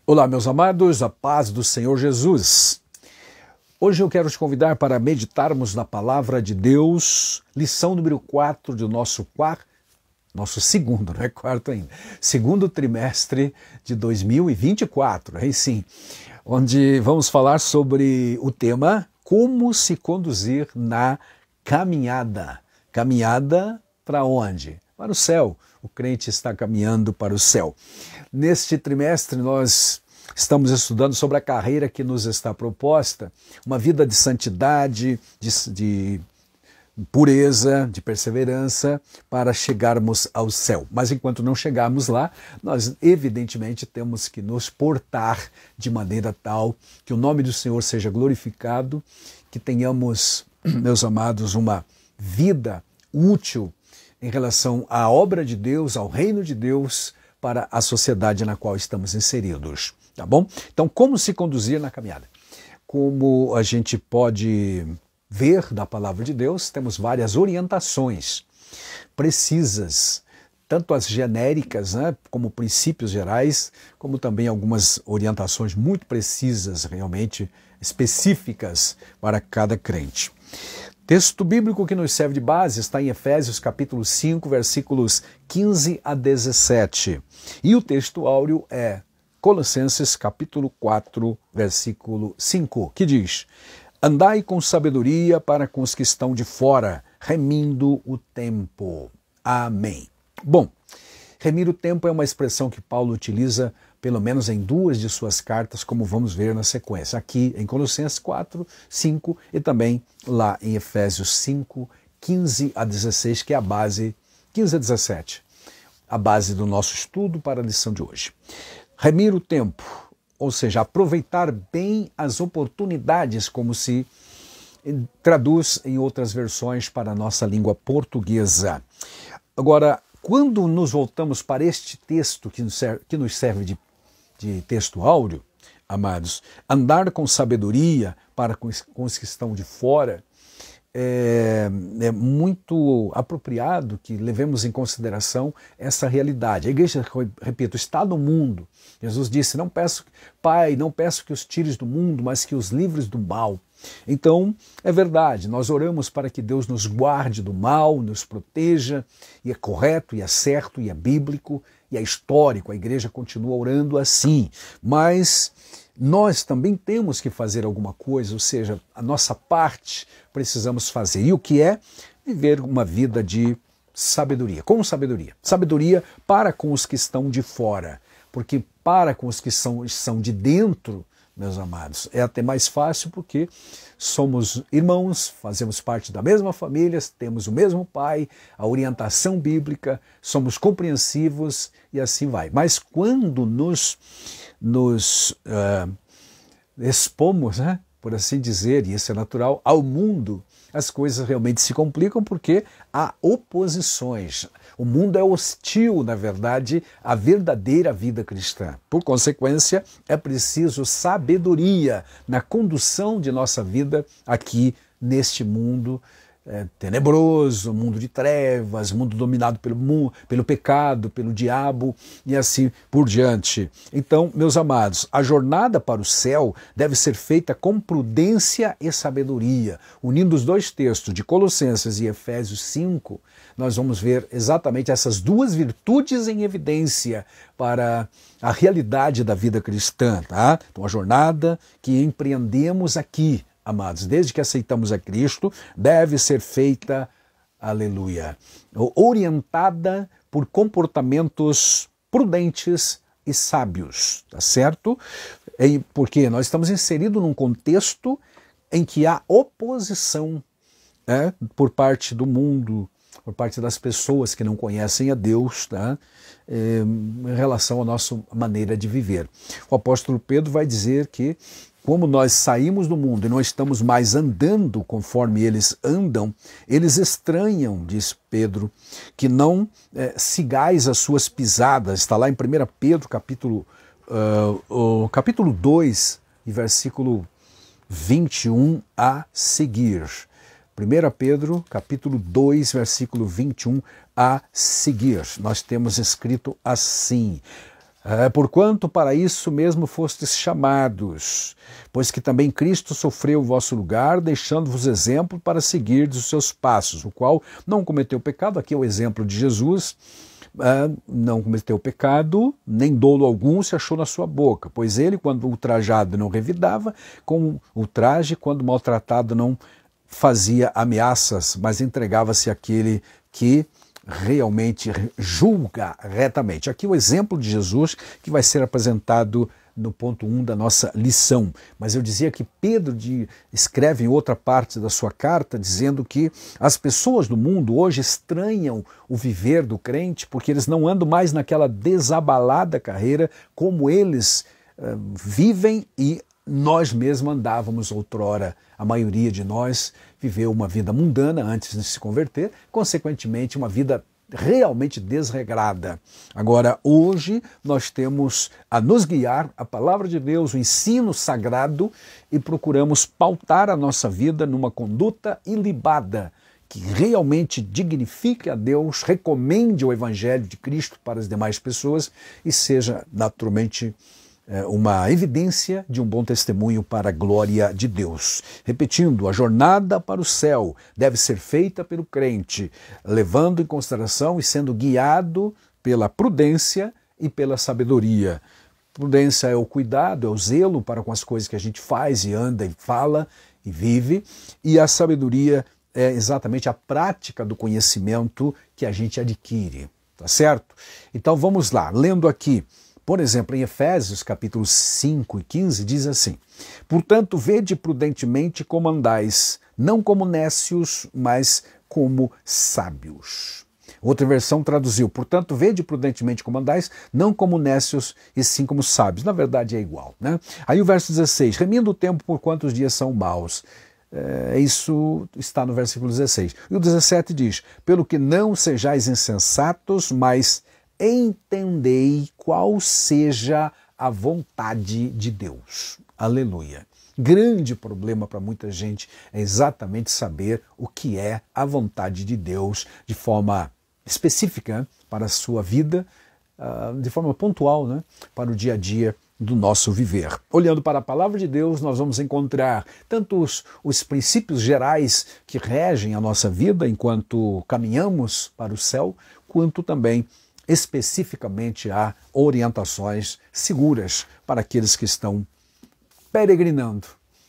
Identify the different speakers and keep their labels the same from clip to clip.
Speaker 1: Olá, meus amados, a paz do Senhor Jesus. Hoje eu quero te convidar para meditarmos na Palavra de Deus, lição número 4 do nosso segundo, não é quarto ainda, segundo trimestre de 2024, aí sim, onde vamos falar sobre o tema como se conduzir na caminhada. Caminhada para onde? Para o céu. O crente está caminhando para o céu. Neste trimestre nós estamos estudando sobre a carreira que nos está proposta, uma vida de santidade, de pureza, de perseverança, para chegarmos ao céu. Mas enquanto não chegarmos lá, nós evidentemente temos que nos portar de maneira tal que o nome do Senhor seja glorificado, que tenhamos, meus amados, uma vida útil em relação à obra de Deus, ao reino de Deus, para a sociedade na qual estamos inseridos, tá bom? Então, como se conduzir na caminhada? Como a gente pode ver da palavra de Deus, temos várias orientações precisas, tanto as genéricas, né, como princípios gerais, como também algumas orientações muito precisas, realmente específicas para cada crente. Texto bíblico que nos serve de base está em Efésios capítulo 5, versículos 15 a 17. E o texto áureo é Colossenses capítulo 4, versículo 5, que diz: Andai com sabedoria para com os que estão de fora, remindo o tempo. Amém. Bom, remir o tempo é uma expressão que Paulo utiliza pelo menos em duas de suas cartas, como vamos ver na sequência, aqui em Colossenses 4, 5 e também lá em Efésios 5, 15 a 16, que é a base, 15 a 17, a base do nosso estudo para a lição de hoje. Remir o tempo, ou seja, aproveitar bem as oportunidades, como se traduz em outras versões para a nossa língua portuguesa. Agora, quando nos voltamos para este texto que nos serve de texto áureo, amados, andar com sabedoria para com os que estão de fora, é muito apropriado que levemos em consideração essa realidade. A igreja, repito, está no mundo. Jesus disse, não peço, Pai, não peço que os tires do mundo, mas que os livres do mal. Então, é verdade, nós oramos para que Deus nos guarde do mal, nos proteja, e é correto, e é certo, e é bíblico, e é histórico, a igreja continua orando assim, mas nós também temos que fazer alguma coisa, ou seja, a nossa parte precisamos fazer. E o que é? Viver uma vida de sabedoria. Com sabedoria. Sabedoria para com os que estão de fora, porque para com os que são de dentro, meus amados, é até mais fácil porque somos irmãos, fazemos parte da mesma família, temos o mesmo pai, a orientação bíblica, somos compreensivos e assim vai. Mas quando nos expomos, né, por assim dizer, e isso é natural, ao mundo, as coisas realmente se complicam porque há oposições. O mundo é hostil, na verdade, à verdadeira vida cristã. Por consequência, é preciso sabedoria na condução de nossa vida aqui neste mundo tenebroso, mundo de trevas, mundo dominado pelo pecado, pelo diabo e assim por diante. Então, meus amados, a jornada para o céu deve ser feita com prudência e sabedoria. Unindo os dois textos de Colossenses e Efésios 5, nós vamos ver exatamente essas duas virtudes em evidência para a realidade da vida cristã, tá? Então, a jornada que empreendemos aqui, amados, desde que aceitamos a Cristo, deve ser feita, aleluia, orientada por comportamentos prudentes e sábios, tá certo? Porque nós estamos inseridos num contexto em que há oposição por parte do mundo, por parte das pessoas que não conhecem a Deus, tá? Em relação à nossa maneira de viver. O apóstolo Pedro vai dizer que como nós saímos do mundo e não estamos mais andando conforme eles andam, eles estranham, diz Pedro, que não sigais as suas pisadas. Está lá em 1 Pedro, capítulo 2, e versículo 21 a seguir. 1 Pedro, capítulo 2, versículo 21 a seguir. Nós temos escrito assim: Porquanto para isso mesmo fostes chamados, pois que também Cristo sofreu o vosso lugar, deixando-vos exemplo para seguirdes os seus passos, o qual não cometeu pecado. Aqui é o exemplo de Jesus. Não cometeu pecado, nem dolo algum se achou na sua boca, pois ele, quando ultrajado, não revidava, com ultraje, quando maltratado, não fazia ameaças, mas entregava-se àquele que realmente julga retamente. Aqui o exemplo de Jesus que vai ser apresentado no ponto 1 da nossa lição. Mas eu dizia que Pedro escreve em outra parte da sua carta dizendo que as pessoas do mundo hoje estranham o viver do crente porque eles não andam mais naquela desabalada carreira como eles vivem e nós mesmos andávamos outrora. A maioria de nós viveu uma vida mundana antes de se converter, consequentemente uma vida realmente desregrada. Agora, hoje, nós temos a nos guiar a palavra de Deus, o ensino sagrado, e procuramos pautar a nossa vida numa conduta ilibada, que realmente dignifique a Deus, recomende o Evangelho de Cristo para as demais pessoas e seja, naturalmente, uma evidência de um bom testemunho para a glória de Deus. Repetindo, a jornada para o céu deve ser feita pelo crente, levando em consideração e sendo guiado pela prudência e pela sabedoria. Prudência é o cuidado, é o zelo para com as coisas que a gente faz e anda e fala e vive, e a sabedoria é exatamente a prática do conhecimento que a gente adquire, tá certo? Então vamos lá, lendo aqui. Por exemplo, em Efésios, capítulos 5 e 15, diz assim: portanto, vede prudentemente como andais, não como nécios, mas como sábios. Outra versão traduziu: portanto, vede prudentemente como andais, não como nécios, e sim como sábios. Na verdade é igual, né? Aí o verso 16: remindo o tempo por quantos dias são maus. Isso está no versículo 16. E o 17 diz: pelo que não sejais insensatos, mas entendei qual seja a vontade de Deus. Aleluia. Grande problema para muita gente é exatamente saber o que é a vontade de Deus de forma específica para a sua vida, de forma pontual, né, para o dia a dia do nosso viver. Olhando para a palavra de Deus, nós vamos encontrar tanto os princípios gerais que regem a nossa vida enquanto caminhamos para o céu, quanto também especificamente há orientações seguras para aqueles que estão peregrinando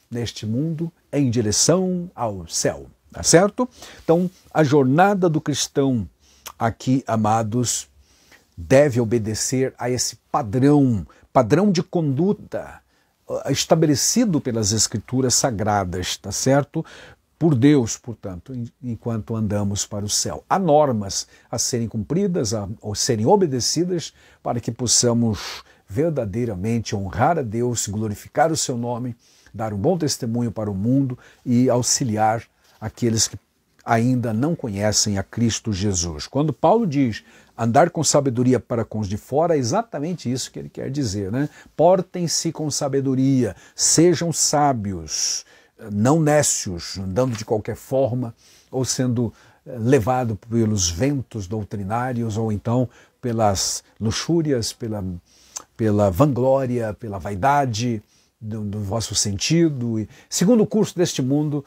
Speaker 1: neste mundo em direção ao céu, tá certo? Então, a jornada do cristão aqui, amados, deve obedecer a esse padrão de conduta estabelecido pelas Escrituras Sagradas, tá certo? Por Deus, portanto, enquanto andamos para o céu. Há normas a serem cumpridas, a serem obedecidas, para que possamos verdadeiramente honrar a Deus, glorificar o seu nome, dar um bom testemunho para o mundo e auxiliar aqueles que ainda não conhecem a Cristo Jesus. Quando Paulo diz andar com sabedoria para com os de fora, é exatamente isso que ele quer dizer, né? Portem-se com sabedoria, sejam sábios, não nécios, andando de qualquer forma, ou sendo levado pelos ventos doutrinários, ou então pelas luxúrias, pela vanglória, pela vaidade do vosso sentido. E, segundo o curso deste mundo,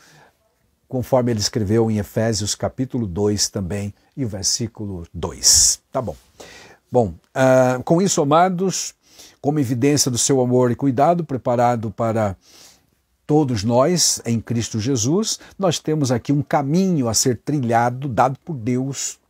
Speaker 1: conforme ele escreveu em Efésios capítulo 2 também, e o versículo 2. Tá bom. Bom, com isso, amados, como evidência do seu amor e cuidado, preparado para todos nós, em Cristo Jesus, nós temos aqui um caminho a ser trilhado, dado por Deus,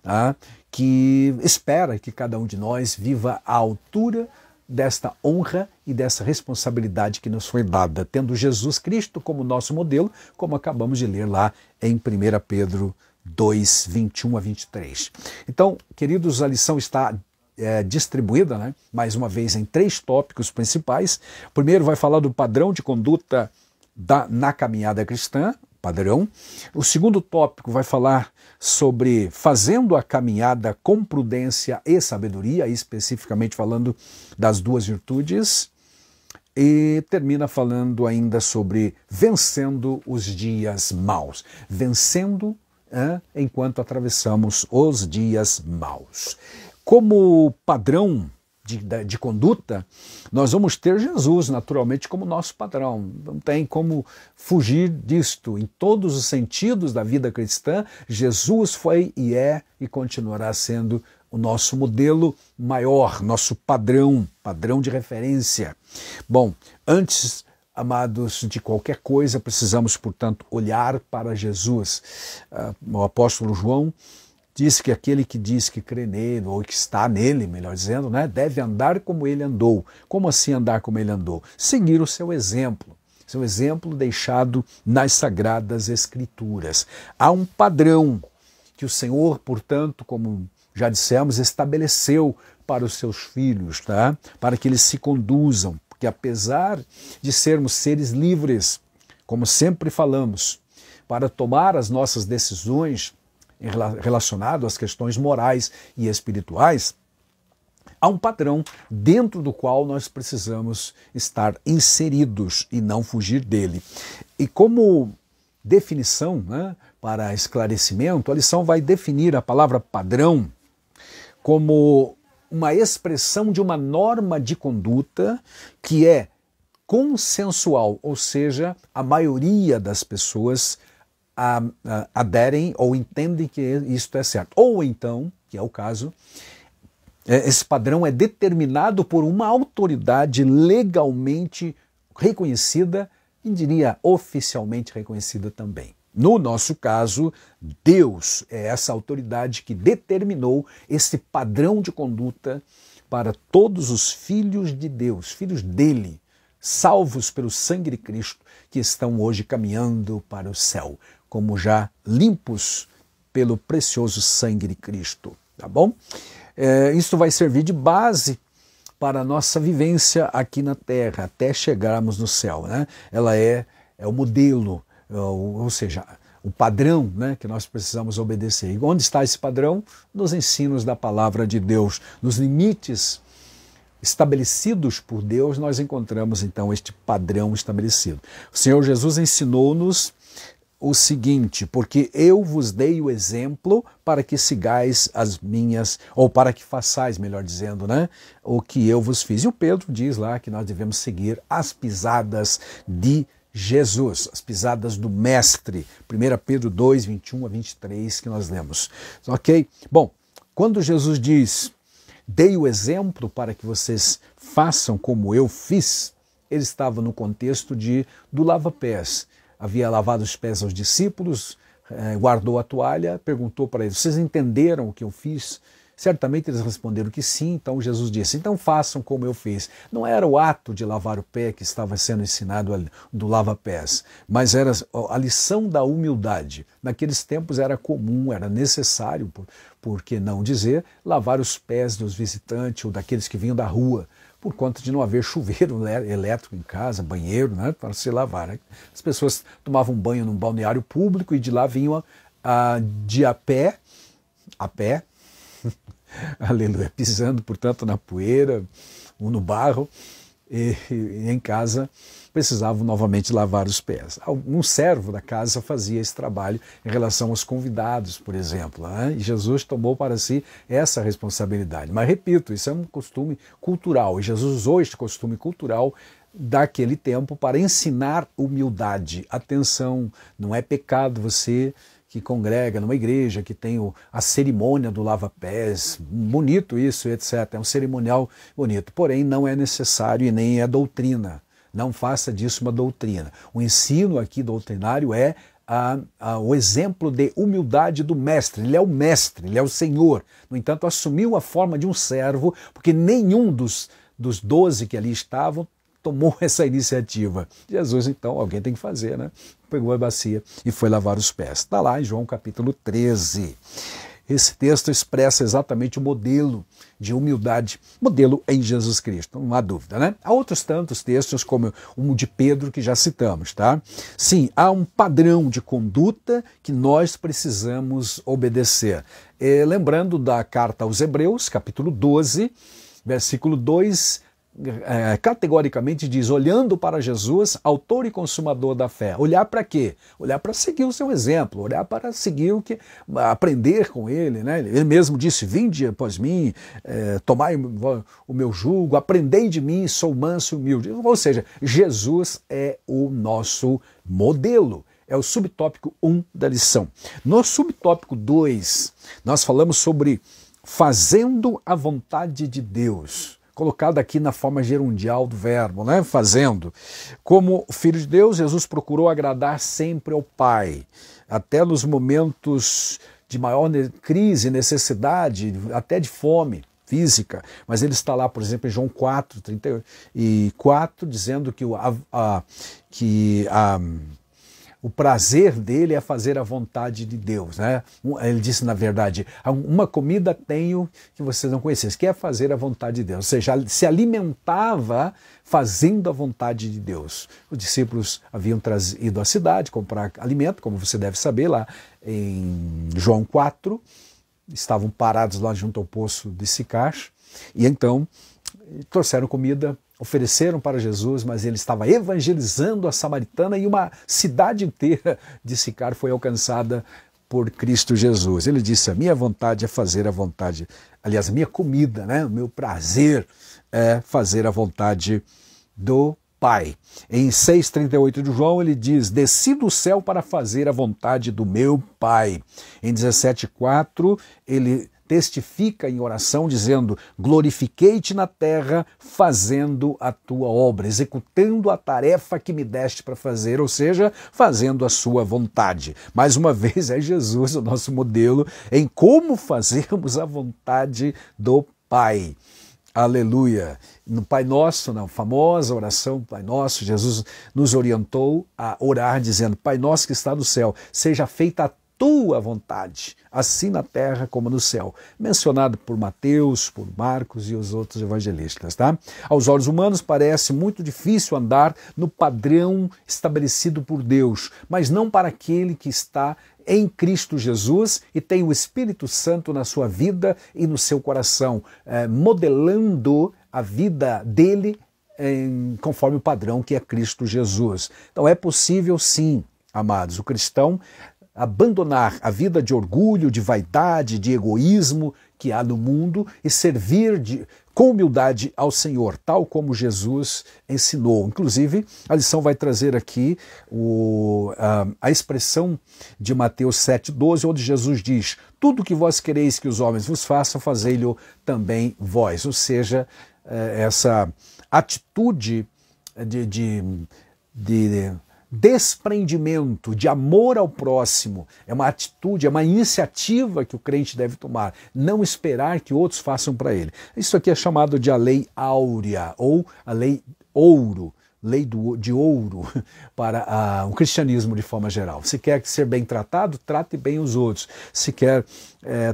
Speaker 1: tá? Que espera que cada um de nós viva à altura desta honra e dessa responsabilidade que nos foi dada, tendo Jesus Cristo como nosso modelo, como acabamos de ler lá em 1 Pedro 2, 21 a 23. Então, queridos, a lição está distribuída, né, mais uma vez, em 3 tópicos principais. O primeiro vai falar do padrão de conduta na caminhada cristã, padrão. O segundo tópico vai falar sobre fazendo a caminhada com prudência e sabedoria, especificamente falando das 2 virtudes. E termina falando ainda sobre vencendo os dias maus. Vencendo enquanto atravessamos os dias maus. Como padrão de conduta, nós vamos ter Jesus naturalmente como nosso padrão. Não tem como fugir disto. Em todos os sentidos da vida cristã, Jesus foi e é e continuará sendo o nosso modelo maior, nosso padrão de referência. Bom, antes, amados, de qualquer coisa, precisamos, portanto, olhar para Jesus. O apóstolo João diz que aquele que diz que crê nele, ou que está nele, melhor dizendo, né, deve andar como ele andou. Como assim andar como ele andou? Seguir o seu exemplo deixado nas Sagradas Escrituras. Há um padrão que o Senhor, portanto, como já dissemos, estabeleceu para os seus filhos, tá? Para que eles se conduzam, porque apesar de sermos seres livres, como sempre falamos, para tomar as nossas decisões relacionado às questões morais e espirituais, há um padrão dentro do qual nós precisamos estar inseridos e não fugir dele. E como definição, né, para esclarecimento, a lição vai definir a palavra padrão como uma expressão de uma norma de conduta que é consensual, ou seja, a maioria das pessoas aderem ou entendem que isto é certo. Ou então, que é o caso, esse padrão é determinado por uma autoridade legalmente reconhecida e, diria, oficialmente reconhecida também. No nosso caso, Deus é essa autoridade que determinou esse padrão de conduta para todos os filhos de Deus, filhos dele, salvos pelo sangue de Cristo, que estão hoje caminhando para o céu, como já limpos pelo precioso sangue de Cristo, tá bom? Isso vai servir de base para a nossa vivência aqui na terra, até chegarmos no céu, né? Ela é o modelo, ou seja, o padrão, né, que nós precisamos obedecer. E onde está esse padrão? Nos ensinos da palavra de Deus, nos limites estabelecidos por Deus, nós encontramos então este padrão estabelecido. O Senhor Jesus ensinou-nos o seguinte: porque eu vos dei o exemplo para que sigais as minhas, ou para que façais, melhor dizendo, né, o que eu vos fiz. E o Pedro diz lá que nós devemos seguir as pisadas de Jesus, as pisadas do Mestre. 1 Pedro 2, 21 a 23, que nós lemos. Ok? Bom, quando Jesus diz, dei o exemplo para que vocês façam como eu fiz, ele estava no contexto do lava-pés. Havia lavado os pés aos discípulos, guardou a toalha, perguntou para eles, vocês entenderam o que eu fiz? Certamente eles responderam que sim, então Jesus disse, então façam como eu fiz. Não era o ato de lavar o pé que estava sendo ensinado do lava-pés, mas era a lição da humildade. Naqueles tempos era comum, era necessário, por que não dizer, lavar os pés dos visitantes ou daqueles que vinham da rua, por conta de não haver chuveiro elétrico em casa, banheiro, né, para se lavar. Né? As pessoas tomavam banho num balneário público e de lá vinham a pé, aleluia, pisando, portanto, na poeira ou no barro, e em casa precisavam novamente lavar os pés. Um servo da casa fazia esse trabalho em relação aos convidados, por exemplo, né? E Jesus tomou para si essa responsabilidade. Mas, repito, isso é um costume cultural, e Jesus usou este costume cultural daquele tempo para ensinar humildade. Atenção, não é pecado você que congrega numa igreja, que tem a cerimônia do lava-pés, bonito isso, etc. É um cerimonial bonito, porém não é necessário e nem é doutrina. Não faça disso uma doutrina. O ensino aqui doutrinário é o exemplo de humildade do mestre. Ele é o mestre, ele é o Senhor. No entanto, assumiu a forma de um servo, porque nenhum dos 12 que ali estavam tomou essa iniciativa. Jesus, então, alguém tem que fazer, né? Pegou a bacia e foi lavar os pés. Está lá em João capítulo 13. Esse texto expressa exatamente o modelo de humildade, modelo em Jesus Cristo, não há dúvida, né? Há outros tantos textos, como o de Pedro, que já citamos, tá? Sim, há um padrão de conduta que nós precisamos obedecer. Lembrando da carta aos Hebreus, capítulo 12, versículo 2, categoricamente diz, olhando para Jesus, autor e consumador da fé. Olhar para quê? Olhar para seguir o seu exemplo, olhar para seguir o que, aprender com ele, né? Ele mesmo disse, vinde após mim, tomai o meu jugo, aprendei de mim, sou manso e humilde. Ou seja, Jesus é o nosso modelo. É o subtópico 1 da lição. No subtópico 2, nós falamos sobre fazendo a vontade de Deus, colocado aqui na forma gerundial do verbo, né? Fazendo. Como filho de Deus, Jesus procurou agradar sempre ao Pai, até nos momentos de maior crise, necessidade, até de fome física. Mas ele está lá, por exemplo, em João 4:34, dizendo que o prazer dele é fazer a vontade de Deus, né? Ele disse, na verdade, uma comida tenho que vocês não conhecessem, que é fazer a vontade de Deus. Ou seja, se alimentava fazendo a vontade de Deus. Os discípulos haviam ido à cidade comprar alimento, como você deve saber, lá em João 4, estavam parados lá junto ao poço de Sicar, e então trouxeram comida, ofereceram para Jesus, mas ele estava evangelizando a samaritana e uma cidade inteira de Sicar foi alcançada por Cristo Jesus. Ele disse, a minha vontade é fazer a vontade, aliás, a minha comida, né? O meu prazer é fazer a vontade do Pai. Em 6,38 de João ele diz, desci do céu para fazer a vontade do meu Pai. Em 17,4 ele testifica em oração dizendo, glorifiquei-te na terra fazendo a tua obra, executando a tarefa que me deste para fazer, ou seja, fazendo a sua vontade. Mais uma vez é Jesus o nosso modelo em como fazermos a vontade do Pai. Aleluia! No Pai Nosso, na famosa oração Pai Nosso, Jesus nos orientou a orar dizendo, Pai Nosso que está no céu, seja feita a tua vontade, assim na terra como no céu. Mencionado por Mateus, por Marcos e os outros evangelistas, tá? Aos olhos humanos parece muito difícil andar no padrão estabelecido por Deus, mas não para aquele que está em Cristo Jesus e tem o Espírito Santo na sua vida e no seu coração, modelando a vida dele conforme o padrão que é Cristo Jesus. Então é possível sim, amados, o cristão abandonar a vida de orgulho, de vaidade, de egoísmo que há no mundo e servir com humildade ao Senhor, tal como Jesus ensinou. Inclusive, a lição vai trazer aqui a expressão de Mateus 7,12, onde Jesus diz, tudo que vós quereis que os homens vos façam, fazei-lo também vós. Ou seja, essa atitude de desprendimento, de amor ao próximo, é uma atitude, é uma iniciativa que o crente deve tomar, não esperar que outros façam para ele. Isso aqui é chamado de a lei áurea, ou a lei ouro, lei de ouro para o cristianismo de forma geral. Se quer ser bem tratado, trate bem os outros. Se quer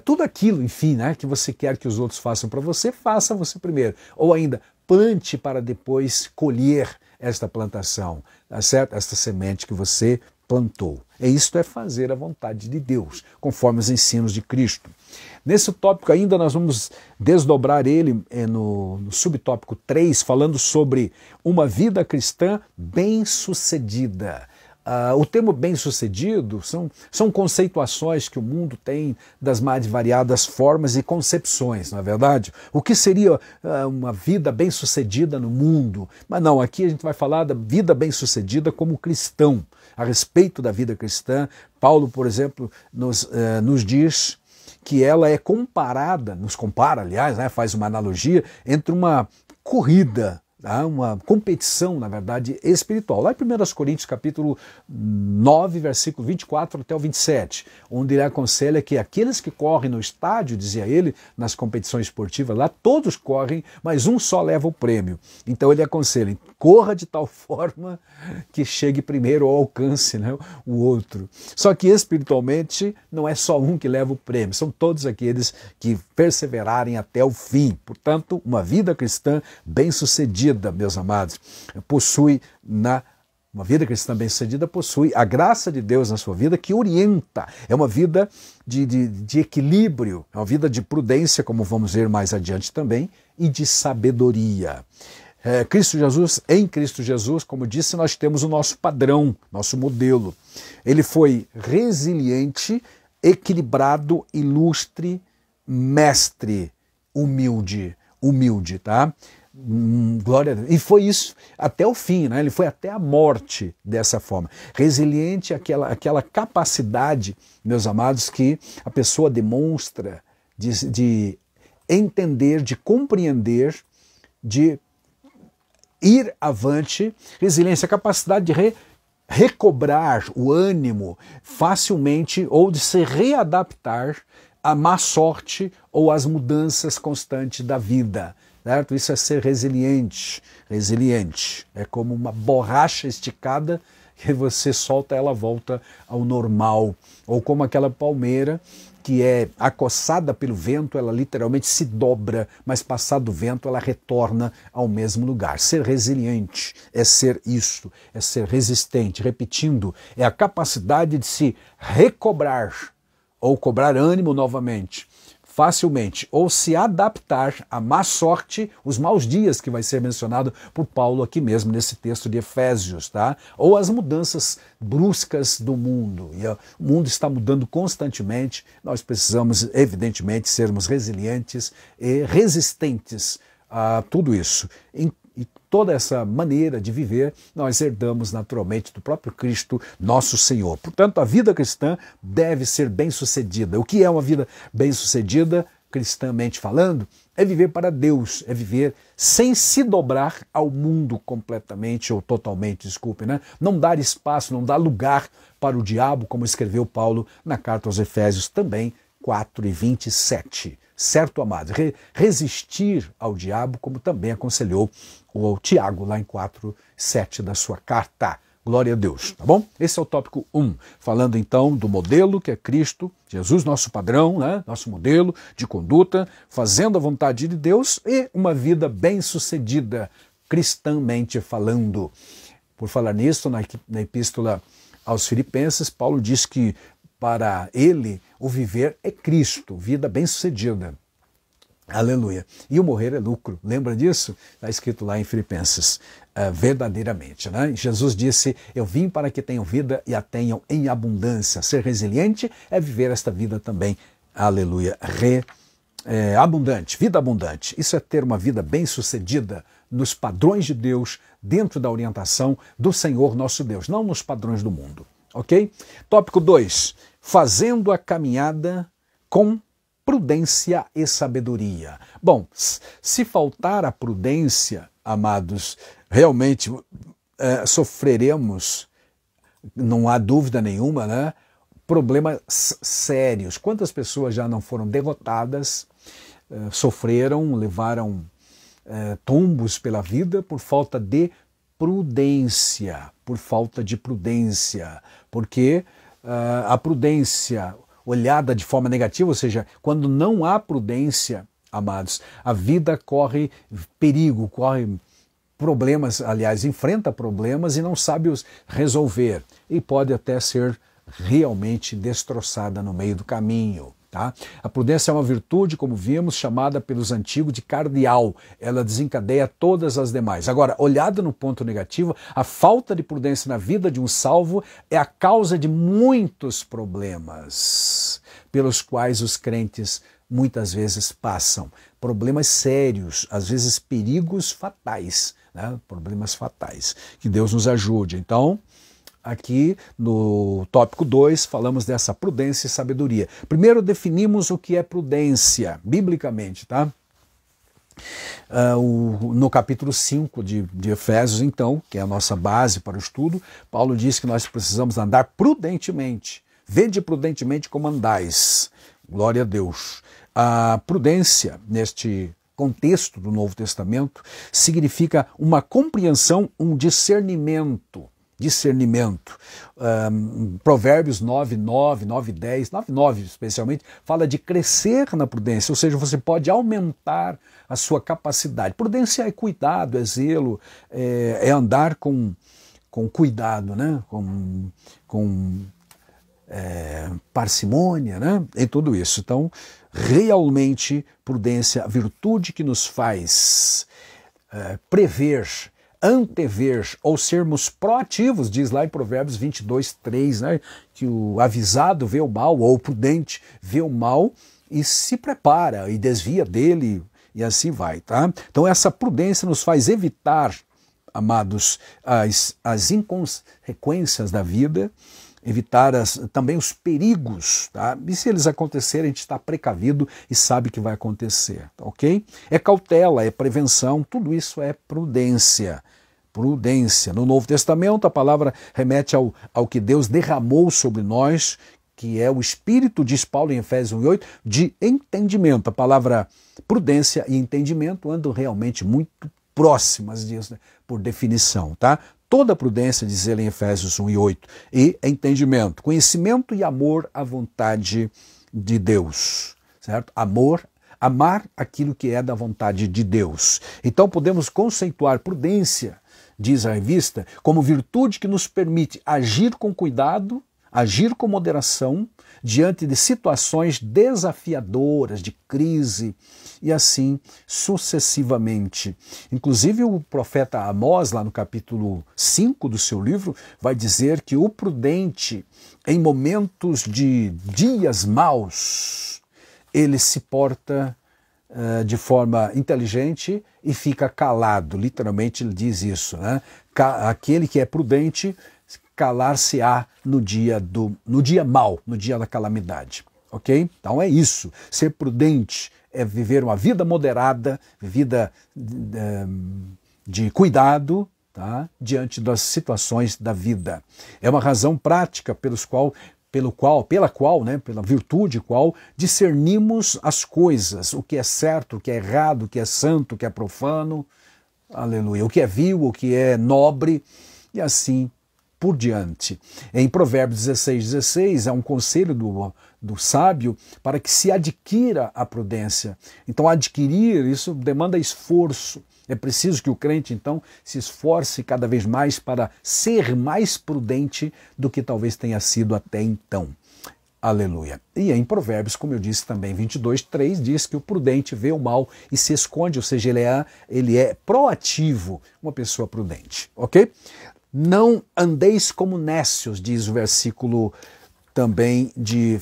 Speaker 1: tudo aquilo, enfim, né, que você quer que os outros façam para você, faça você primeiro. Ou ainda, plante para depois colher esta plantação, tá certo? Esta semente que você plantou. E isto é fazer a vontade de Deus, conforme os ensinos de Cristo. Nesse tópico ainda nós vamos desdobrar ele no subtópico 3, falando sobre uma vida cristã bem-sucedida. O termo bem-sucedido são conceituações que o mundo tem das mais variadas formas e concepções, não é verdade? O que seria uma vida bem-sucedida no mundo? Mas não, aqui a gente vai falar da vida bem-sucedida como cristão. A respeito da vida cristã, Paulo, por exemplo, nos diz que ela é comparada, nos compara, aliás, né, faz uma analogia entre uma corrida, uma competição, na verdade, espiritual. Lá em 1 Coríntios, capítulo 9, versículo 24 até o 27, onde ele aconselha que aqueles que correm no estádio, dizia ele, nas competições esportivas, lá todos correm, mas um só leva o prêmio. Então ele aconselha, corra de tal forma que chegue primeiro ou alcance, né, o outro. Só que espiritualmente não é só um que leva o prêmio, são todos aqueles que perseverarem até o fim. Portanto, uma vida cristã bem-sucedida, meus amados, uma vida cristã bem-sucedida possui a graça de Deus na sua vida que orienta. É uma vida de equilíbrio, é uma vida de prudência, como vamos ver mais adiante também, e de sabedoria. Cristo Jesus, em Cristo Jesus, como disse, nós temos o nosso padrão, nosso modelo. Ele foi resiliente, equilibrado, ilustre, mestre, humilde, tá? Glória a Deus. E foi isso até o fim, né? Ele foi até a morte dessa forma. Resiliente, aquela capacidade, meus amados, que a pessoa demonstra de entender, de compreender, de ir avante. Resiliência, a capacidade de recobrar o ânimo facilmente ou de se readaptar à má sorte ou às mudanças constantes da vida. Certo? Isso é ser resiliente. Resiliente. É como uma borracha esticada que você solta, ela volta ao normal. Ou como aquela palmeira que é acossada pelo vento, ela literalmente se dobra, mas passado o vento ela retorna ao mesmo lugar. Ser resiliente é ser isto, é ser resistente. Repetindo, é a capacidade de se recobrar ou cobrar ânimo novamente, facilmente, ou se adaptar à má sorte, os maus dias que vai ser mencionado por Paulo aqui mesmo nesse texto de Efésios, tá? Ou as mudanças bruscas do mundo. E o mundo está mudando constantemente, nós precisamos, evidentemente, sermos resilientes e resistentes a tudo isso. E toda essa maneira de viver nós herdamos naturalmente do próprio Cristo, nosso Senhor. Portanto, a vida cristã deve ser bem-sucedida. O que é uma vida bem-sucedida, cristãmente falando? É viver para Deus, é viver sem se dobrar ao mundo completamente ou totalmente, desculpe, né? Não dar espaço, não dar lugar para o diabo, como escreveu Paulo na carta aos Efésios também, 4:27. Certo, amados? Resistir ao diabo, como também aconselhou o Tiago lá em 4:7 da sua carta. Glória a Deus, tá bom? Esse é o tópico 1, falando então do modelo que é Cristo, Jesus, nosso padrão, né? Nosso modelo de conduta, fazendo a vontade de Deus e uma vida bem-sucedida, cristãmente falando. Por falar nisso, na epístola aos Filipenses, Paulo diz que para ele o viver é Cristo, vida bem-sucedida. Aleluia. E o morrer é lucro. Lembra disso? Está escrito lá em Filipenses, verdadeiramente, né? Jesus disse, eu vim para que tenham vida e a tenham em abundância. Ser resiliente é viver esta vida também. Aleluia. Abundante, vida abundante. Isso é ter uma vida bem-sucedida nos padrões de Deus, dentro da orientação do Senhor nosso Deus, não nos padrões do mundo. Ok? Tópico 2. Fazendo a caminhada com prudência e sabedoria. Bom, se faltar a prudência, amados, realmente sofreremos, não há dúvida nenhuma, né? Problemas sérios. Quantas pessoas já não foram derrotadas, sofreram, levaram tombos pela vida por falta de prudência, porque a prudência olhada de forma negativa, ou seja, quando não há prudência, amados, a vida corre perigo, corre problemas, aliás, enfrenta problemas e não sabe os resolver, e pode até ser realmente destroçada no meio do caminho. Tá? A prudência é uma virtude, como vimos, chamada pelos antigos de cardeal. Ela desencadeia todas as demais. Agora, olhada no ponto negativo, a falta de prudência na vida de um salvo é a causa de muitos problemas pelos quais os crentes muitas vezes passam. Problemas sérios, às vezes perigos fatais, né? Problemas fatais. Que Deus nos ajude. Então, aqui no tópico 2 falamos dessa prudência e sabedoria. Primeiro definimos o que é prudência, biblicamente, tá? No capítulo 5 de Efésios, então, que é a nossa base para o estudo, Paulo diz que nós precisamos andar prudentemente. Vede prudentemente como andais. Glória a Deus. A prudência, neste contexto do Novo Testamento, significa uma compreensão, um discernimento. Provérbios 9:9, 9:10, 9:9 especialmente, fala de crescer na prudência, ou seja, você pode aumentar a sua capacidade. Prudência é cuidado, é zelo, é andar com cuidado, né? com parcimônia, né? Em tudo isso. Então, realmente, prudência, a virtude que nos faz prever, antever ou sermos proativos, diz lá em Provérbios 22:3, né, que o avisado vê o mal, ou o prudente vê o mal e se prepara e desvia dele e assim vai, tá? Então essa prudência nos faz evitar, amados, as inconsequências da vida, evitar também os perigos, tá? E se eles acontecerem, a gente está precavido e sabe que vai acontecer, ok? É cautela, é prevenção, tudo isso é prudência. Prudência. No Novo Testamento, a palavra remete ao que Deus derramou sobre nós, que é o Espírito, diz Paulo em Efésios 1:8, de entendimento. A palavra prudência e entendimento andam realmente muito próximas disso, né? Por definição, tá? Toda prudência, diz ele em Efésios 1:8, e entendimento, conhecimento e amor à vontade de Deus, certo? Amar aquilo que é da vontade de Deus. Então podemos conceituar prudência, diz a revista, como virtude que nos permite agir com cuidado, agir com moderação, diante de situações desafiadoras, de crise, e assim sucessivamente. Inclusive o profeta Amós, lá no capítulo 5 do seu livro, vai dizer que o prudente, em momentos de dias maus, ele se porta de forma inteligente e fica calado. Literalmente ele diz isso, né? Aquele que é prudente calar-se-á no dia mau, no dia da calamidade. Ok? Então é isso. Ser prudente é viver uma vida moderada, vida de cuidado, tá? Diante das situações da vida. É uma razão prática pela virtude qual discernimos as coisas, o que é certo, o que é errado, o que é santo, o que é profano, aleluia, o que é vil, o que é nobre, e assim por diante. Em Provérbios 16:16 é um conselho do sábio para que se adquira a prudência. Então adquirir, isso demanda esforço. É preciso que o crente, então, se esforce cada vez mais para ser mais prudente do que talvez tenha sido até então. Aleluia. E em Provérbios, como eu disse também, 22:3, diz que o prudente vê o mal e se esconde, ou seja, ele é proativo, uma pessoa prudente, ok? Não andeis como nécios, diz o versículo também de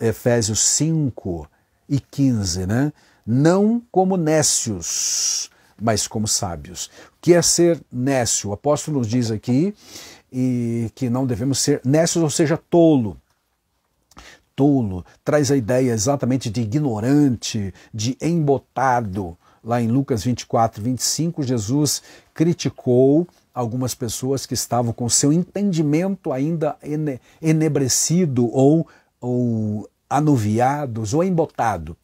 Speaker 1: Efésios 5:15, né? Não como nécios, mas como sábios. O que é ser nécio? O apóstolo nos diz aqui que não devemos ser nécios, ou seja, tolo. Tolo traz a ideia exatamente de ignorante, de embotado. Lá em Lucas 24:25, Jesus criticou algumas pessoas que estavam com seu entendimento ainda enebrecido ou anuviados ou embotado,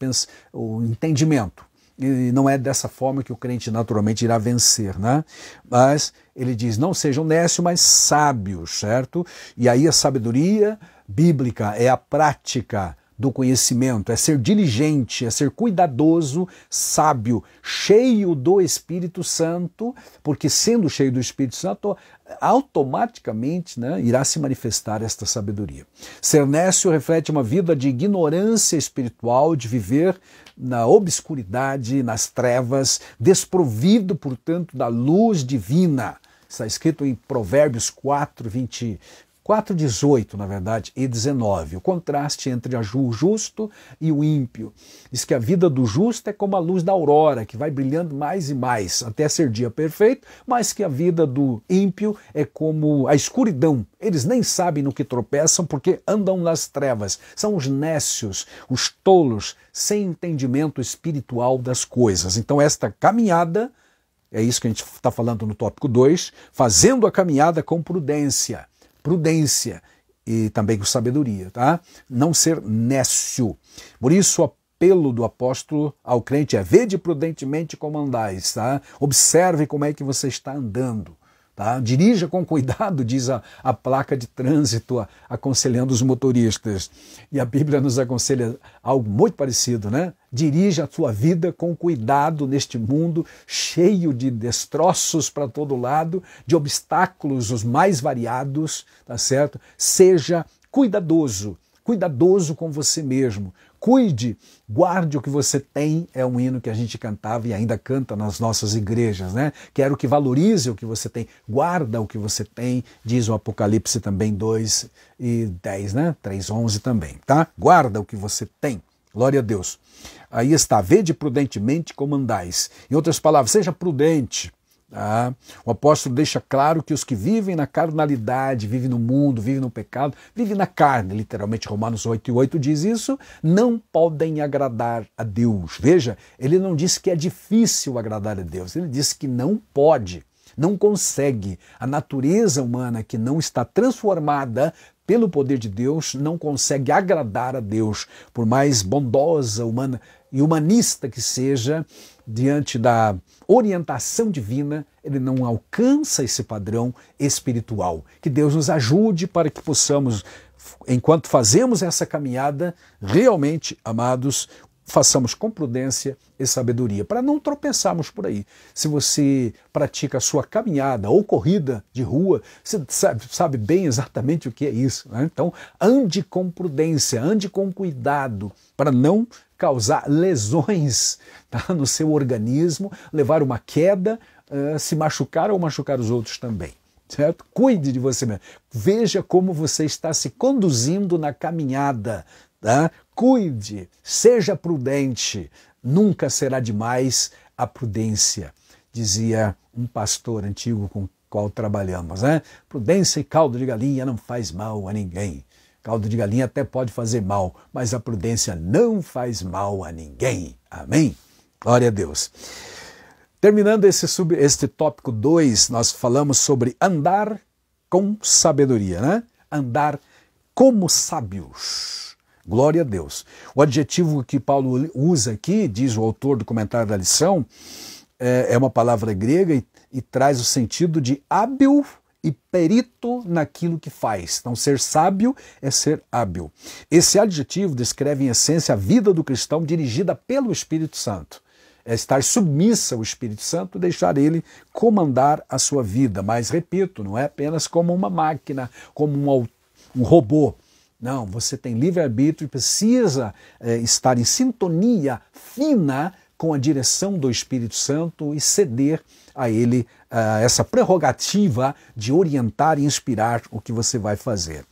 Speaker 1: o entendimento. E não é dessa forma que o crente naturalmente irá vencer, né? Mas ele diz, não sejam nécios, mas sábios, certo? E aí a sabedoria bíblica é a prática do conhecimento, é ser diligente, é ser cuidadoso, sábio, cheio do Espírito Santo, porque sendo cheio do Espírito Santo, automaticamente, né, irá se manifestar esta sabedoria. Ser nécio reflete uma vida de ignorância espiritual, de viver na obscuridade, nas trevas, desprovido, portanto, da luz divina. Está escrito em Provérbios 4:18, na verdade, e 19. O contraste entre o justo e o ímpio. Diz que a vida do justo é como a luz da aurora, que vai brilhando mais e mais, até ser dia perfeito, mas que a vida do ímpio é como a escuridão. Eles nem sabem no que tropeçam porque andam nas trevas. São os nécios, os tolos, sem entendimento espiritual das coisas. Então esta caminhada, é isso que a gente está falando no tópico 2, fazendo a caminhada com prudência e também com sabedoria, tá? Não ser nécio. Por isso o apelo do apóstolo ao crente é: vede prudentemente como andais, tá? Observe como é que você está andando, tá? Dirija com cuidado, diz a placa de trânsito, aconselhando os motoristas. E a Bíblia nos aconselha algo muito parecido, né? Dirija a sua vida com cuidado neste mundo cheio de destroços para todo lado, de obstáculos os mais variados, tá certo? Seja cuidadoso com você mesmo, Cuide, guarde o que você tem, é um hino que a gente cantava e ainda canta nas nossas igrejas, né? Quero que valorize o que você tem, guarda o que você tem, diz o Apocalipse também 2:10, né? 3:11 também, tá? Guarda o que você tem, glória a Deus. Aí está, vede prudentemente como andais. Em outras palavras, seja prudente. Ah, o apóstolo deixa claro que os que vivem na carnalidade, vivem no mundo, vivem no pecado, vivem na carne, literalmente Romanos 8:8 diz isso, não podem agradar a Deus. Veja, ele não disse que é difícil agradar a Deus, ele disse que não pode, não consegue. A natureza humana que não está transformada pelo poder de Deus não consegue agradar a Deus, por mais bondosa, humana e humanista que seja, diante da orientação divina, ele não alcança esse padrão espiritual. Que Deus nos ajude para que possamos, enquanto fazemos essa caminhada, realmente, amados, façamos com prudência e sabedoria, para não tropeçarmos por aí. Se você pratica a sua caminhada ou corrida de rua, você sabe bem exatamente o que é isso, né? Então, ande com prudência, ande com cuidado, para não causar lesões, tá, no seu organismo, levar uma queda, se machucar ou machucar os outros também. Certo? Cuide de você mesmo. Veja como você está se conduzindo na caminhada. Tá? Cuide, seja prudente. Nunca será demais a prudência, dizia um pastor antigo com o qual trabalhamos. Né? Prudência e caldo de galinha não faz mal a ninguém. Caldo de galinha até pode fazer mal, mas a prudência não faz mal a ninguém. Amém? Glória a Deus. Terminando este tópico 2, nós falamos sobre andar com sabedoria, né? Andar como sábios. Glória a Deus. O adjetivo que Paulo usa aqui, diz o autor do comentário da lição, é uma palavra grega e traz o sentido de hábil e perito naquilo que faz. Então, ser sábio é ser hábil. Esse adjetivo descreve, em essência, a vida do cristão dirigida pelo Espírito Santo. É estar submissa ao Espírito Santo e deixar ele comandar a sua vida. Mas, repito, não é apenas como uma máquina, como um robô. Não, você tem livre-arbítrio e precisa estar em sintonia fina com a direção do Espírito Santo e ceder a ele essa prerrogativa de orientar e inspirar o que você vai fazer.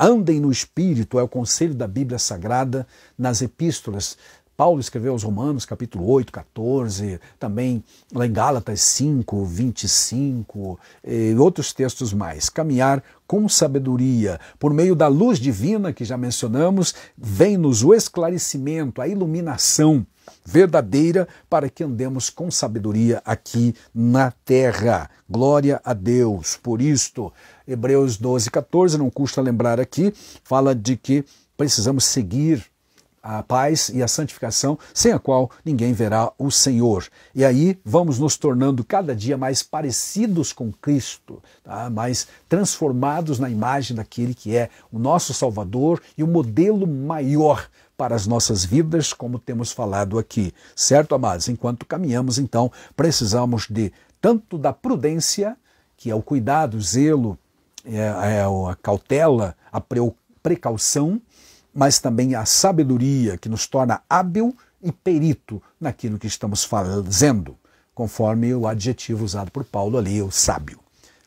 Speaker 1: Andem no Espírito é o conselho da Bíblia Sagrada nas epístolas. Paulo escreveu aos Romanos, capítulo 8, 14, também lá em Gálatas 5, 25, e outros textos mais. Caminhar com sabedoria, por meio da luz divina, que já mencionamos, vem-nos o esclarecimento, a iluminação verdadeira para que andemos com sabedoria aqui na terra. Glória a Deus por isto. Hebreus 12, 14, não custa lembrar aqui, fala de que precisamos seguir a paz e a santificação, sem a qual ninguém verá o Senhor. E aí vamos nos tornando cada dia mais parecidos com Cristo, tá? Mais transformados na imagem daquele que é o nosso Salvador e o modelo maior para as nossas vidas, como temos falado aqui. Certo, amados? Enquanto caminhamos, então, precisamos de tanto da prudência, que é o cuidado, o zelo, a cautela, a precaução, mas também a sabedoria, que nos torna hábil e perito naquilo que estamos fazendo, conforme o adjetivo usado por Paulo ali, o sábio.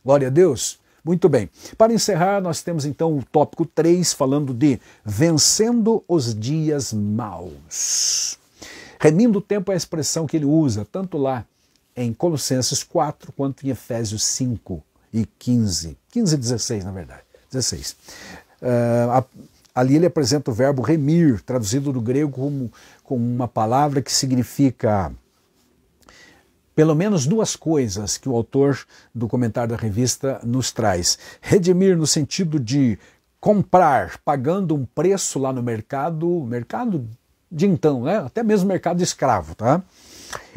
Speaker 1: Glória a Deus. Muito bem. Para encerrar, nós temos então o tópico 3, falando de vencendo os dias maus. Remindo o tempo é a expressão que ele usa, tanto lá em Colossenses 4, quanto em Efésios 5 e 15. 15 e 16, na verdade. 16. Ali ele apresenta o verbo remir, traduzido do grego como uma palavra que significa pelo menos duas coisas que o autor do comentário da revista nos traz. Redimir no sentido de comprar, pagando um preço lá no mercado de então, né? Até mesmo mercado escravo, tá?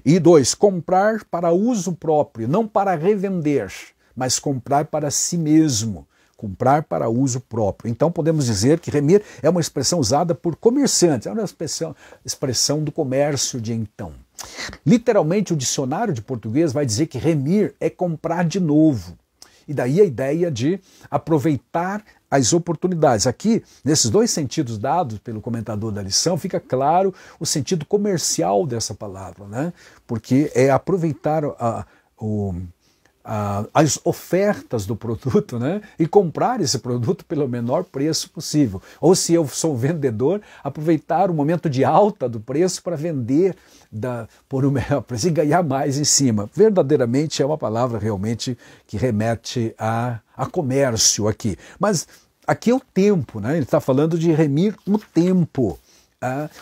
Speaker 1: E 2, comprar para uso próprio, não para revender, mas comprar para si mesmo. Comprar para uso próprio. Então podemos dizer que remir é uma expressão usada por comerciantes, é uma expressão do comércio de então. Literalmente o dicionário de português vai dizer que remir é comprar de novo. E daí a ideia de aproveitar as oportunidades. Aqui, nesses dois sentidos dados pelo comentador da lição, fica claro o sentido comercial dessa palavra, né? Porque é aproveitar as ofertas do produto, né? E comprar esse produto pelo menor preço possível. Ou se eu sou vendedor, aproveitar o momento de alta do preço para vender por um melhor preço e ganhar mais em cima. Verdadeiramente é uma palavra realmente que remete a comércio aqui. Mas aqui é o tempo, né? Ele está falando de remir o tempo.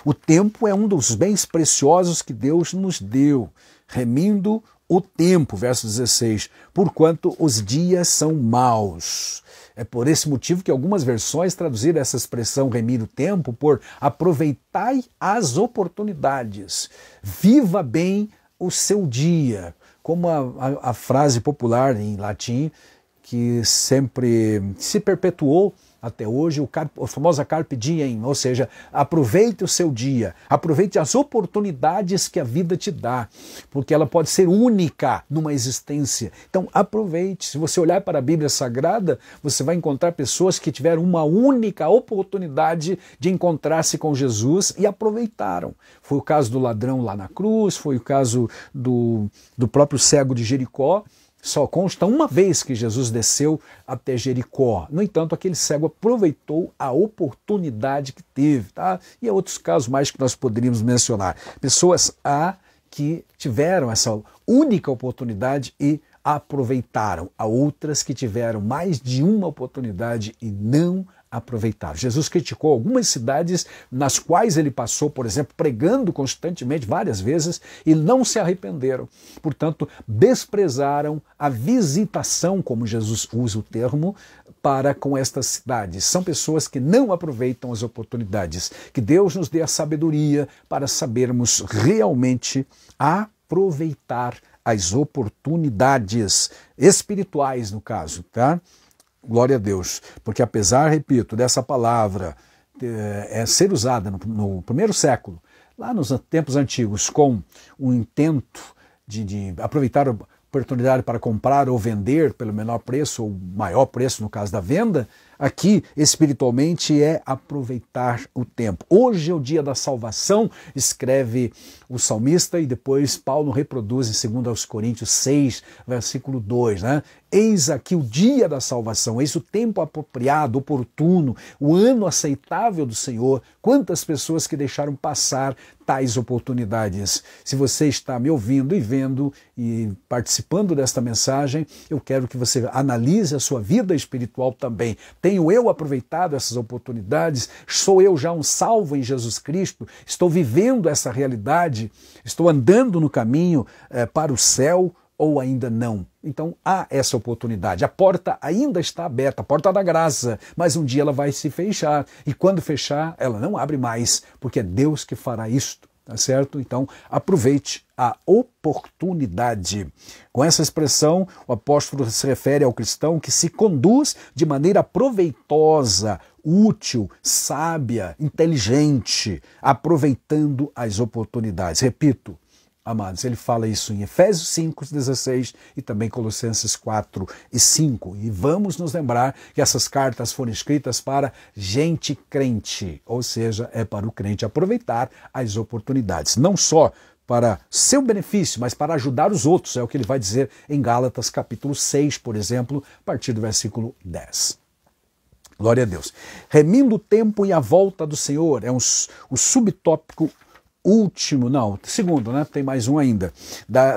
Speaker 1: O tempo é um dos bens preciosos que Deus nos deu, remindo o tempo, verso 16, porquanto os dias são maus. É por esse motivo que algumas versões traduziram essa expressão remir o tempo por aproveitai as oportunidades, viva bem o seu dia, como a frase popular em latim que sempre se perpetuou até hoje, a famosa carpe diem, ou seja, aproveite o seu dia, aproveite as oportunidades que a vida te dá, porque ela pode ser única numa existência. Então aproveite. Se você olhar para a Bíblia Sagrada, você vai encontrar pessoas que tiveram uma única oportunidade de encontrar-se com Jesus e aproveitaram. Foi o caso do ladrão lá na cruz, foi o caso do próprio cego de Jericó. Só consta uma vez que Jesus desceu até Jericó. No entanto, aquele cego aproveitou a oportunidade que teve. Tá? E há outros casos mais que nós poderíamos mencionar. Pessoas que tiveram essa única oportunidade e aproveitaram. Há outras que tiveram mais de uma oportunidade e não aproveitaram. Jesus criticou algumas cidades nas quais ele passou, por exemplo, pregando constantemente, várias vezes, e não se arrependeram. Portanto, desprezaram a visitação, como Jesus usa o termo, para com estas cidades. São pessoas que não aproveitam as oportunidades. Que Deus nos dê a sabedoria para sabermos realmente aproveitar as oportunidades espirituais, no caso, tá? Glória a Deus, porque apesar, repito, dessa palavra ser usada no primeiro século, lá nos tempos antigos, com o intento de aproveitar a oportunidade para comprar ou vender pelo menor preço ou maior preço no caso da venda, aqui espiritualmente é aproveitar o tempo. Hoje é o dia da salvação, escreve o salmista, e depois Paulo reproduz em 2 Coríntios 6, versículo 2, né? Eis aqui o dia da salvação, eis o tempo apropriado, oportuno, o ano aceitável do Senhor. Quantas pessoas que deixaram passar tais oportunidades. Se você está me ouvindo e vendo e participando desta mensagem, eu quero que você analise a sua vida espiritual também. Tenho eu aproveitado essas oportunidades? Sou eu já um salvo em Jesus Cristo? Estou vivendo essa realidade? Estou andando no caminho para o céu ou ainda não? Então há essa oportunidade. A porta ainda está aberta, a porta da graça, mas um dia ela vai se fechar. E quando fechar, ela não abre mais, porque é Deus que fará isto. Tá certo? Então, aproveite a oportunidade. Com essa expressão, o apóstolo se refere ao cristão que se conduz de maneira proveitosa, útil, sábia, inteligente, aproveitando as oportunidades. Repito, amados, ele fala isso em Efésios 5:16 e também Colossenses 4:5. E vamos nos lembrar que essas cartas foram escritas para gente crente, ou seja, é para o crente aproveitar as oportunidades, não só para seu benefício, mas para ajudar os outros, é o que ele vai dizer em Gálatas capítulo 6, por exemplo, a partir do versículo 10. Glória a Deus. Remindo o tempo e a volta do Senhor, é o subtópico segundo, né? Tem mais um ainda,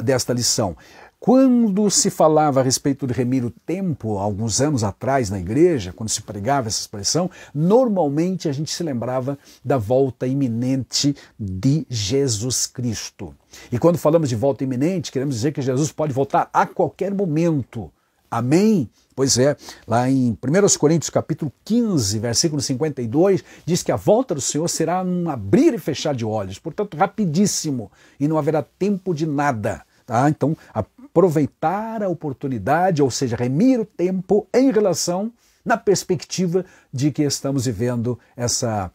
Speaker 1: desta lição. Quando se falava a respeito de remir o tempo, alguns anos atrás na igreja, quando se pregava essa expressão, normalmente a gente se lembrava da volta iminente de Jesus Cristo. E quando falamos de volta iminente, queremos dizer que Jesus pode voltar a qualquer momento. Amém? Pois é, lá em 1 Coríntios capítulo 15, versículo 52, diz que a volta do Senhor será um abrir e fechar de olhos, portanto rapidíssimo, e não haverá tempo de nada. Tá? Então, aproveitar a oportunidade, ou seja, remir o tempo em relação, na perspectiva de que estamos vivendo essa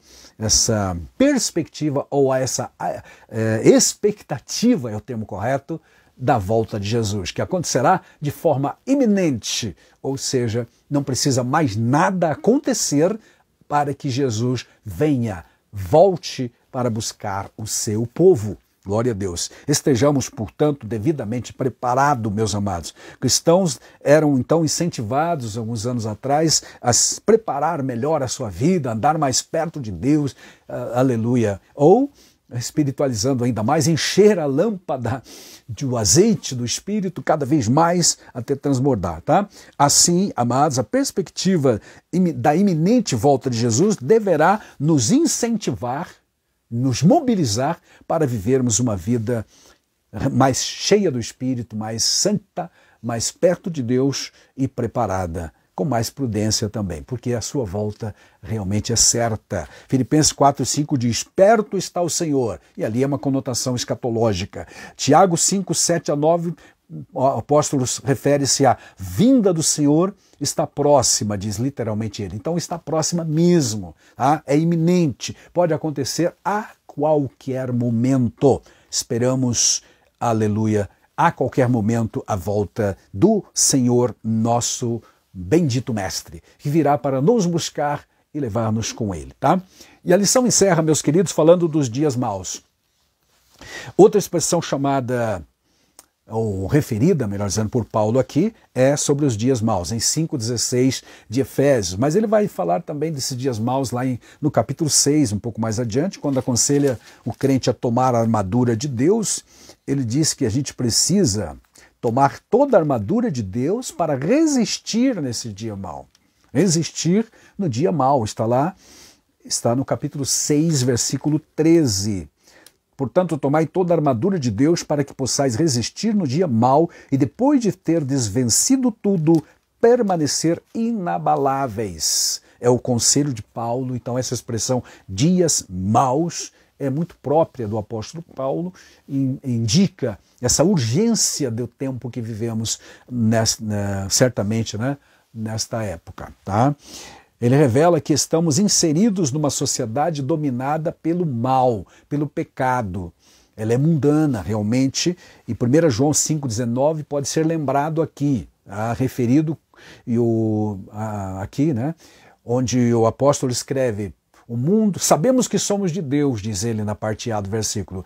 Speaker 1: perspectiva, ou essa expectativa, é o termo correto, da volta de Jesus, que acontecerá de forma iminente, ou seja, não precisa mais nada acontecer para que Jesus venha, volte para buscar o seu povo. Glória a Deus. Estejamos, portanto, devidamente preparados, meus amados. Cristãos eram, então, incentivados, alguns anos atrás, a preparar melhor a sua vida, andar mais perto de Deus, aleluia. Ou, espiritualizando ainda mais, encher a lâmpada do azeite do Espírito cada vez mais até transbordar, tá? Assim, amados, a perspectiva da iminente volta de Jesus deverá nos incentivar, nos mobilizar para vivermos uma vida mais cheia do Espírito, mais santa, mais perto de Deus e preparada, com mais prudência também, porque a sua volta realmente é certa. Filipenses 4:5 diz, perto está o Senhor, e ali é uma conotação escatológica. Tiago 5:7-9, o apóstolo refere-se à vinda do Senhor, está próxima, diz literalmente ele. Então está próxima mesmo, tá? É iminente, pode acontecer a qualquer momento. Esperamos, aleluia, a qualquer momento a volta do Senhor, nosso bendito Mestre, que virá para nos buscar e levar-nos com ele, tá? E a lição encerra, meus queridos, falando dos dias maus. Outra expressão chamada, ou referida, melhor dizendo, por Paulo aqui, é sobre os dias maus, em 5:16 de Efésios. Mas ele vai falar também desses dias maus lá no capítulo 6, um pouco mais adiante, quando aconselha o crente a tomar a armadura de Deus. Ele diz que a gente precisa tomar toda a armadura de Deus para resistir nesse dia mau. Resistir no dia mau, está lá, está no capítulo 6, versículo 13. Portanto, tomai toda a armadura de Deus para que possais resistir no dia mau e depois de ter desvencido tudo, permanecer inabaláveis. É o conselho de Paulo, então essa expressão dias maus é muito própria do apóstolo Paulo, indica essa urgência do tempo que vivemos certamente, né, nesta época, tá? Ele revela que estamos inseridos numa sociedade dominada pelo mal, pelo pecado. Ela é mundana, realmente, e 1 João 5,19 pode ser lembrado aqui, referido aqui, né, onde o apóstolo escreve, o mundo, sabemos que somos de Deus, diz ele na parte A do versículo,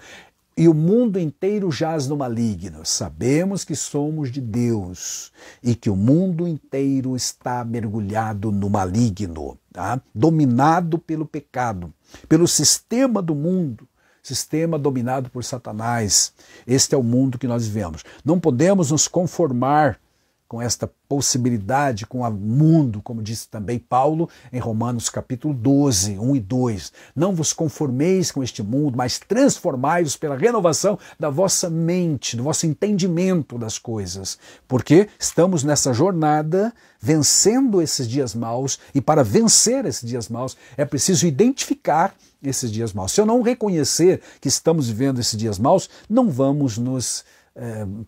Speaker 1: e o mundo inteiro jaz no maligno. Sabemos que somos de Deus e que o mundo inteiro está mergulhado no maligno, tá? Dominado pelo pecado, pelo sistema do mundo, sistema dominado por Satanás. Este é o mundo que nós vivemos. Não podemos nos conformar com esta possibilidade, com o mundo, como disse também Paulo em Romanos capítulo 12, 1 e 2. Não vos conformeis com este mundo, mas transformai-vos pela renovação da vossa mente, do vosso entendimento das coisas. Porque estamos nessa jornada vencendo esses dias maus, e para vencer esses dias maus é preciso identificar esses dias maus. Se eu não reconhecer que estamos vivendo esses dias maus, não vamos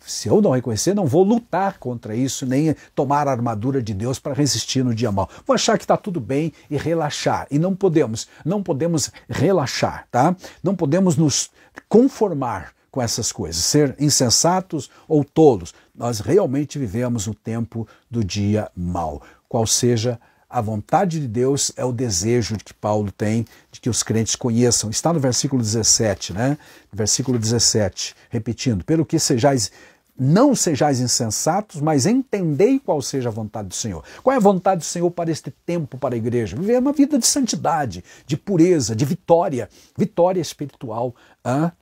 Speaker 1: se eu não reconhecer, não vou lutar contra isso, nem tomar a armadura de Deus para resistir no dia mau. Vou achar que está tudo bem e relaxar. E não podemos relaxar, tá? Não podemos nos conformar com essas coisas, ser insensatos ou tolos. Nós realmente vivemos o tempo do dia mau. Qual seja a vontade de Deus, é o desejo que Paulo tem de que os crentes conheçam. Está no versículo 17, né? Versículo 17, repetindo, pelo que não sejais insensatos, mas entendei qual seja a vontade do Senhor. Qual é a vontade do Senhor para este tempo, para a igreja? Viver uma vida de santidade, de pureza, de vitória espiritual.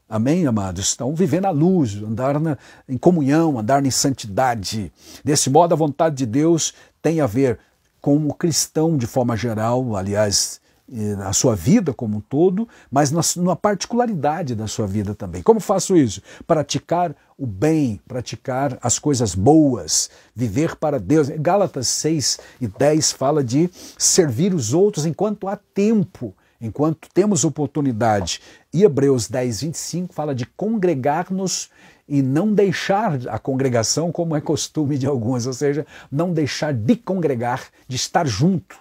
Speaker 1: Amém, amados? Então, viver na luz, andar em comunhão, andar em santidade. Desse modo, a vontade de Deus tem a ver com o cristão de forma geral, aliás, na sua vida como um todo, mas na particularidade da sua vida também. Como faço isso? Praticar o bem, praticar as coisas boas, viver para Deus. Gálatas 6:10 fala de servir os outros enquanto há tempo, enquanto temos oportunidade. E Hebreus 10:25 fala de congregar-nos e não deixar a congregação como é costume de alguns, ou seja, não deixar de congregar, de estar junto,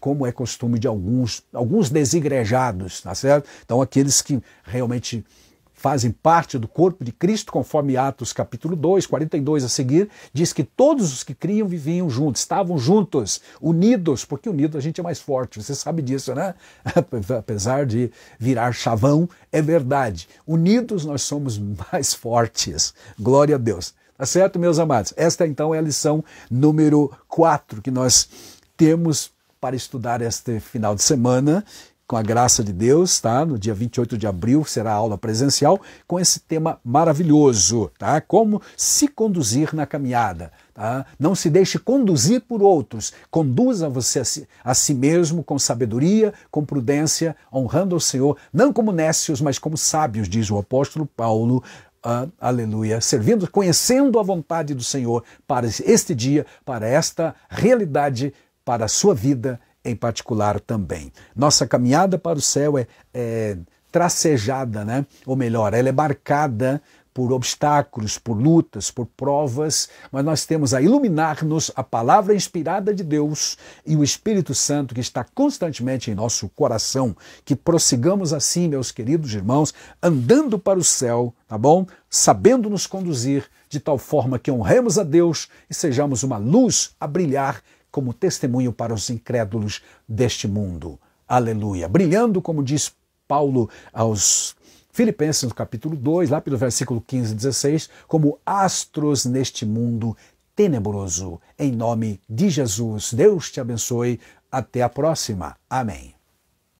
Speaker 1: como é costume de alguns desigrejados, tá certo? Então aqueles que realmente fazem parte do corpo de Cristo, conforme Atos capítulo 2, 42 a seguir, diz que todos os que criam viviam juntos, estavam juntos, unidos, porque unido a gente é mais forte, você sabe disso, né? Apesar de virar chavão, é verdade. Unidos nós somos mais fortes. Glória a Deus. Tá certo, meus amados? Esta então é a lição número 4 que nós temos para estudar este final de semana, com a graça de Deus, tá? No dia 28 de abril será a aula presencial com esse tema maravilhoso, tá? Como se conduzir na caminhada, tá? Não se deixe conduzir por outros, conduza você a si mesmo com sabedoria, com prudência, honrando ao Senhor, não como nécios, mas como sábios, diz o apóstolo Paulo. Aleluia, servindo, conhecendo a vontade do Senhor para este dia, para esta realidade, para a sua vida em particular também. Nossa caminhada para o céu é tracejada, né? Ou melhor, ela é marcada por obstáculos, por lutas, por provas, mas nós temos a iluminar-nos a palavra inspirada de Deus e o Espírito Santo que está constantemente em nosso coração, que prossigamos assim, meus queridos irmãos, andando para o céu, tá bom? Sabendo nos conduzir de tal forma que honremos a Deus e sejamos uma luz a brilhar como testemunho para os incrédulos deste mundo. Aleluia. Brilhando, como diz Paulo aos Filipenses, no capítulo 2, lá pelo versículo 15 e 16, como astros neste mundo tenebroso. Em nome de Jesus, Deus te abençoe. Até a próxima. Amém.